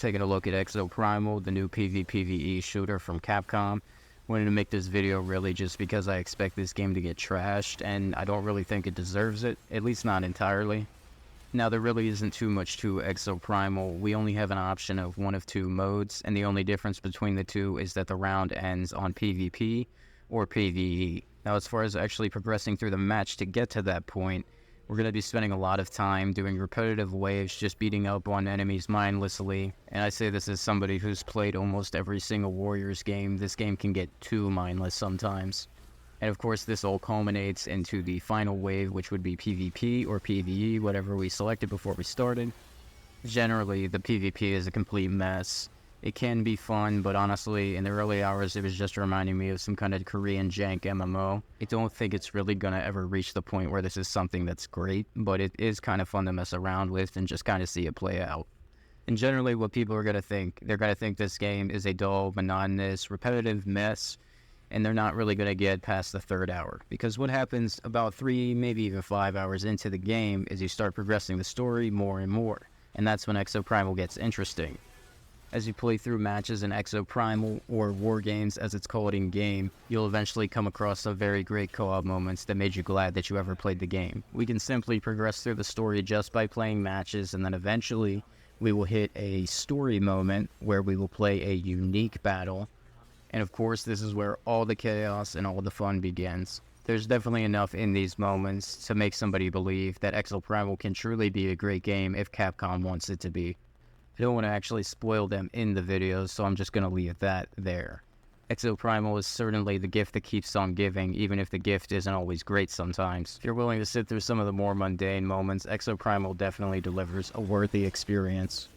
taking a look at Exoprimal, the new PvPvE shooter from Capcom. Wanted to make this video really just because I expect this game to get trashed, and I don't really think it deserves it, at least not entirely. Now, there really isn't too much to Exoprimal. We only have an option of one of two modes, and the only difference between the two is that the round ends on PvP or PvE. Now, as far as actually progressing through the match to get to that point, we're going to be spending a lot of time doing repetitive waves, just beating up on enemies mindlessly. And I say this as somebody who's played almost every single Warriors game. This game can get too mindless sometimes. And of course, this all culminates into the final wave, which would be PvP or PvE, whatever we selected before we started. Generally, the PvP is a complete mess. It can be fun, but honestly, in the early hours, it was just reminding me of some kind of Korean jank MMO. I don't think it's really going to ever reach the point where this is something that's great, but it is kind of fun to mess around with and just kind of see it play out. And generally, what people are going to think, they're going to think this game is a dull, monotonous, repetitive mess, and they're not really going to get past the third hour. Because what happens about 3, maybe even 5 hours into the game is you start progressing the story more and more. And that's when Exoprimal gets interesting. As you play through matches in Exoprimal, or War Games as it's called in-game, you'll eventually come across some very great co-op moments that made you glad that you ever played the game. We can simply progress through the story just by playing matches, and then eventually we will hit a story moment where we will play a unique battle. And of course, this is where all the chaos and all the fun begins. There's definitely enough in these moments to make somebody believe that Exoprimal can truly be a great game if Capcom wants it to be. I don't want to actually spoil them in the videos, so I'm just going to leave that there. Exoprimal is certainly the gift that keeps on giving, even if the gift isn't always great sometimes. If you're willing to sit through some of the more mundane moments, Exoprimal definitely delivers a worthy experience.